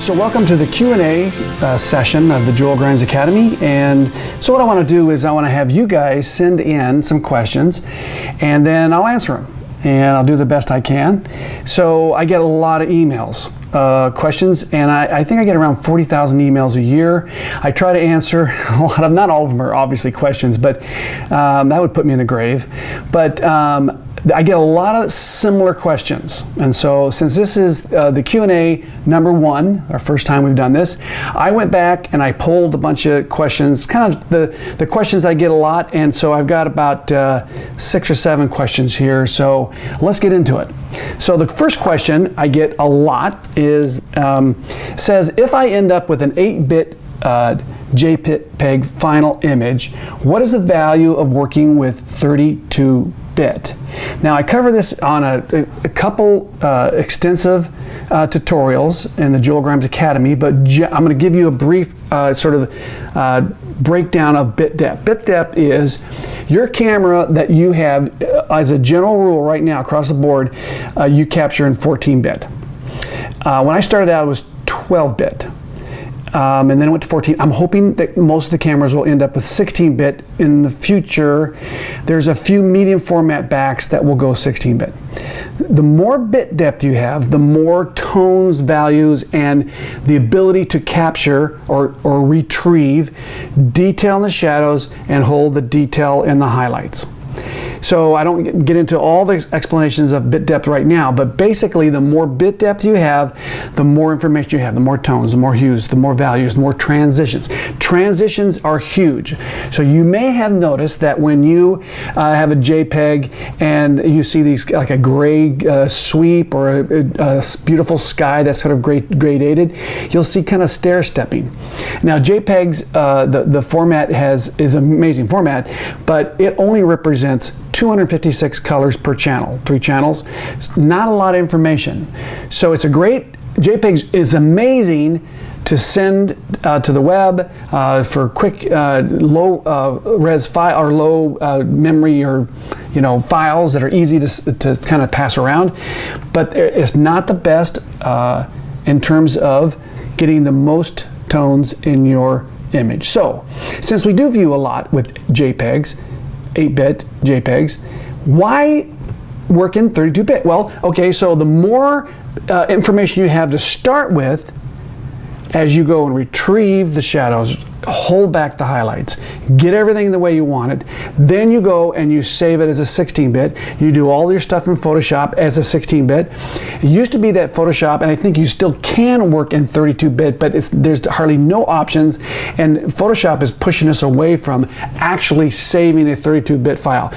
So welcome to the Q&A session of the Joel Grimes Academy. And so what I want to do is I want to have you guys send in some questions and then I'll answer them. And I'll do the best I can. So I get a lot of emails, questions, and I think I get around 40,000 emails a year. I try to answer a lot of, not all of them are obviously questions, but that would put me in the grave. But I get a lot of similar questions. And so since this is the Q&A number 1, our first time we've done this, I went back and I polled a bunch of questions, kind of the questions I get a lot. And so I've got about 6 or 7 questions here. So let's get into it. So the first question I get a lot is, says, if I end up with an 8-bit JPEG final image, what is the value of working with 32-bit? Now I cover this on a couple extensive tutorials in the Joel Grimes Academy, but I'm going to give you a brief sort of breakdown of bit depth. Bit depth is your camera that you have, as a general rule right now across the board, you capture in 14-bit. When I started out, it was 12-bit. And then it went to 14. I'm hoping that most of the cameras will end up with 16-bit in the future. There's a few medium format backs that will go 16-bit. The more bit depth you have, the more tones, values, and the ability to capture or retrieve detail in the shadows and hold the detail in the highlights. So I don't get into all the explanations of bit depth right now, but basically the more bit depth you have, the more information you have, the more tones, the more hues, the more values, the more transitions. Transitions are huge. So you may have noticed that when you have a JPEG and you see these like a gray sweep or a beautiful sky that's sort of gradated, you'll see kind of stair stepping. Now JPEGs, the format is an amazing format, but it only represents 256 colors per channel, 3 channels. It's not a lot of information. So it's a great, JPEG is amazing to send to the web for quick low res file or low memory or files that are easy to kind of pass around, but it's not the best in terms of getting the most tones in your image. So since we do view a lot with JPEGs, 8-bit JPEGs, why work in 32-bit? Well, okay, so the more information you have to start with, as you go and retrieve the shadows, hold back the highlights, get everything the way you want it, then you go and you save it as a 16-bit. You do all your stuff in Photoshop as a 16-bit. It used to be that Photoshop, and I think you still can work in 32-bit, but there's hardly no options, and Photoshop is pushing us away from actually saving a 32-bit file.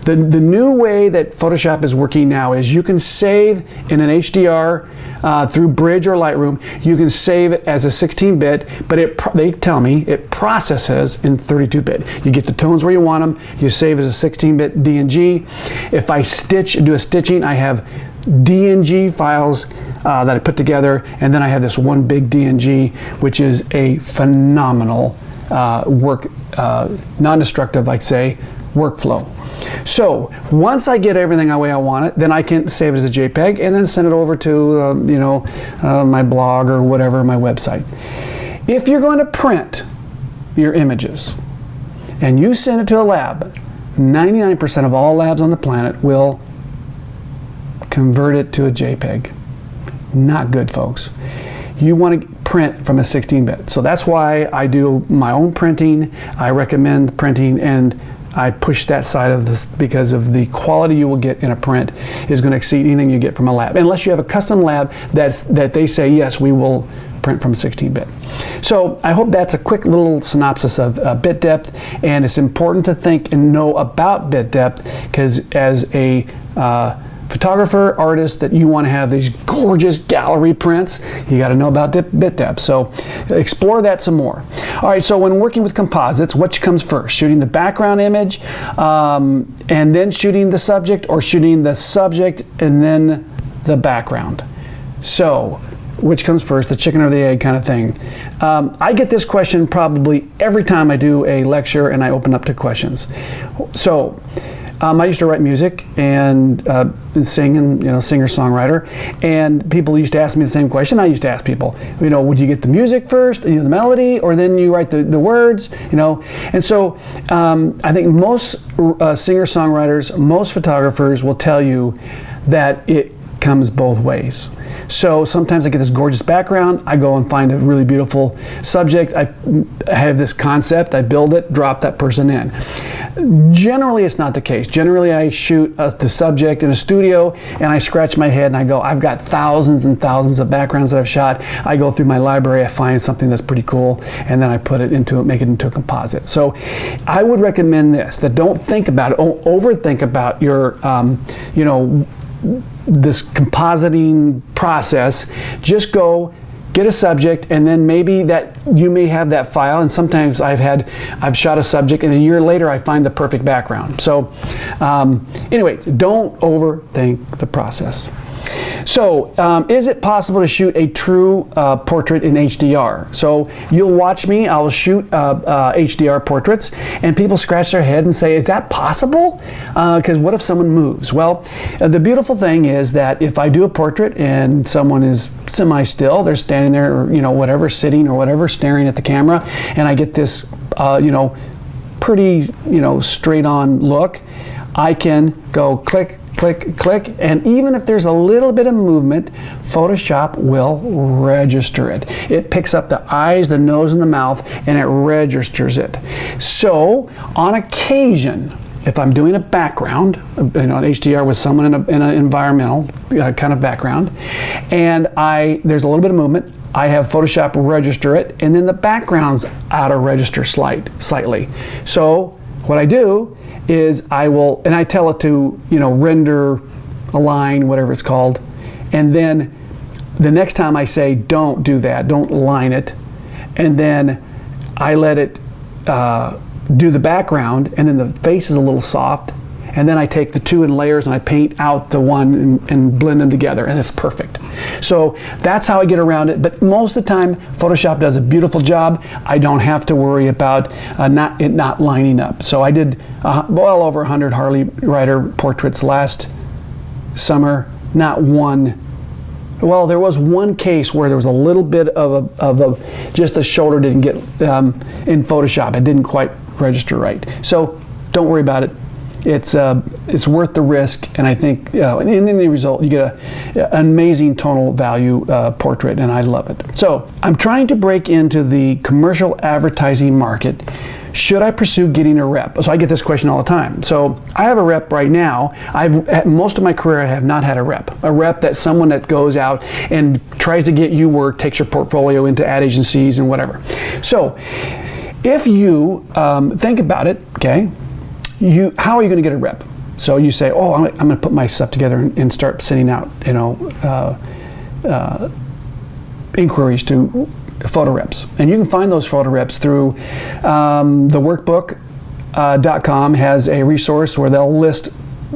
The new way that Photoshop is working now is you can save in an HDR through Bridge or Lightroom. You can save it as a 16-bit, but they tell me it processes in 32-bit. You get the tones where you want them, you save as a 16-bit DNG. If I do a stitching, I have DNG files that I put together, and then I have this one big DNG, which is a phenomenal non-destructive, I'd say, workflow. So once I get everything the way I want it, then I can save it as a JPEG and then send it over to my blog or whatever, my website. If you're going to print your images and you send it to a lab, 99% of all labs on the planet will convert it to a JPEG. Not good, folks. You want to print from a 16-bit. So that's why I do my own printing. I recommend printing, and I push that side of this because of the quality you will get in a print is going to exceed anything you get from a lab. Unless you have a custom lab that they say, yes, we will print from 16-bit. So I hope that's a quick little synopsis of bit depth, and it's important to think and know about bit depth because as a photographer, artist, that you want to have these gorgeous gallery prints, you got to know about bit depth. So explore that some more. All right, so when working with composites, what comes first? Shooting the background image and then shooting the subject, or shooting the subject and then the background? So which comes first, the chicken or the egg kind of thing? I get this question probably every time I do a lecture and I open up to questions. So I used to write music and sing, and singer-songwriter. And people used to ask me the same question. I used to ask people, would you get the music first, the melody, or then you write the words, And so I think most singer-songwriters, most photographers will tell you that it comes both ways. So sometimes I get this gorgeous background, I go and find a really beautiful subject, I have this concept, I build it, drop that person in. Generally it's not the case. Generally I shoot the subject in a studio and I scratch my head and I go, I've got thousands and thousands of backgrounds that I've shot. I go through my library, I find something that's pretty cool, and then I make it into a composite. So I would recommend this, that don't think about it, overthink about your, this compositing process. Just go get a subject, and then maybe that you may have that file, and sometimes I've shot a subject and a year later I find the perfect background. So anyways, don't overthink the process. So is it possible to shoot a true portrait in HDR? So you'll watch me, I'll shoot HDR portraits, and people scratch their head and say, is that possible? Because what if someone moves? Well, the beautiful thing is that if I do a portrait and someone is semi-still, they're standing there, or whatever, sitting or whatever, staring at the camera, and I get this pretty straight on look, I can go click, click, click, and even if there's a little bit of movement, Photoshop will register it. It picks up the eyes, the nose, and the mouth, and it registers it. So on occasion, if I'm doing a background, an HDR with someone in an environmental kind of background, and there's a little bit of movement, I have Photoshop register it, and then the background's out of register slightly. So what I do is I tell it to, render, align, whatever it's called. And then the next time I say, don't do that, don't align it. And then I let it do the background, and then the face is a little soft. And then I take the two in layers and I paint out the one and blend them together, and it's perfect. So that's how I get around it. But most of the time, Photoshop does a beautiful job. I don't have to worry about it not lining up. So I did well over 100 Harley Rider portraits last summer. Not one. Well, there was one case where there was a little bit of just the shoulder didn't get in Photoshop. It didn't quite register right. So don't worry about it. It's worth the risk, and I think in the result you get an amazing tonal value portrait, and I love it. So I'm trying to break into the commercial advertising market. Should I pursue getting a rep? So I get this question all the time. So I have a rep right now. Most of my career I have not had a rep. A rep that's someone that goes out and tries to get you work, takes your portfolio into ad agencies and whatever. So if you think about it, okay, how are you going to get a rep? So you say, oh, I'm going to put my stuff together and start sending out, inquiries to photo reps. And you can find those photo reps through the workbook.com has a resource where they'll list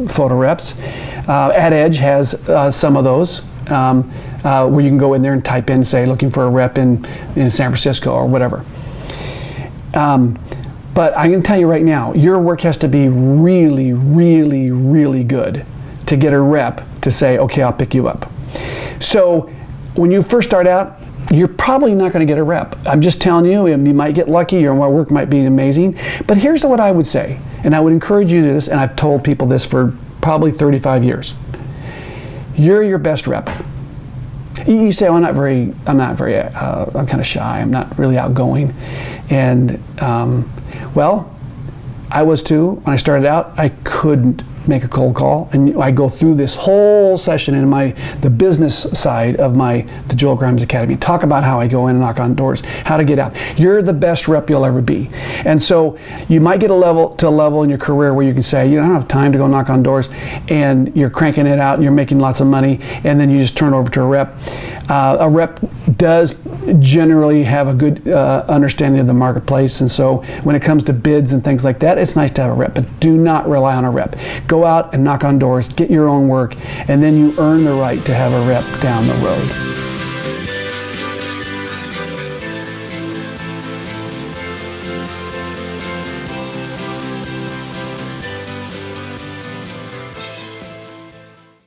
photo reps. AdEdge has some of those where you can go in there and type in, say, looking for a rep in San Francisco or whatever. But I can tell you right now, your work has to be really, really, really good to get a rep to say, okay, I'll pick you up. So when you first start out, you're probably not going to get a rep. I'm just telling you, you might get lucky, your work might be amazing. But here's what I would say, and I would encourage you to do this, and I've told people this for probably 35 years. You're your best rep. You say, well, I'm kind of shy, I'm not really outgoing. And well, I was too. When I started out, I couldn't make a cold call, and I go through this whole session in the business side of the Joel Grimes Academy. Talk about how I go in and knock on doors, how to get out. You're the best rep you'll ever be. And so you might get a level in your career where you can say, I don't have time to go knock on doors, and you're cranking it out and you're making lots of money, and then you just turn over to a rep. A rep does generally have a good understanding of the marketplace, and so when it comes to bids and things like that, it's nice to have a rep, but do not rely on a rep. Go out and knock on doors, get your own work, and then you earn the right to have a rep down the road.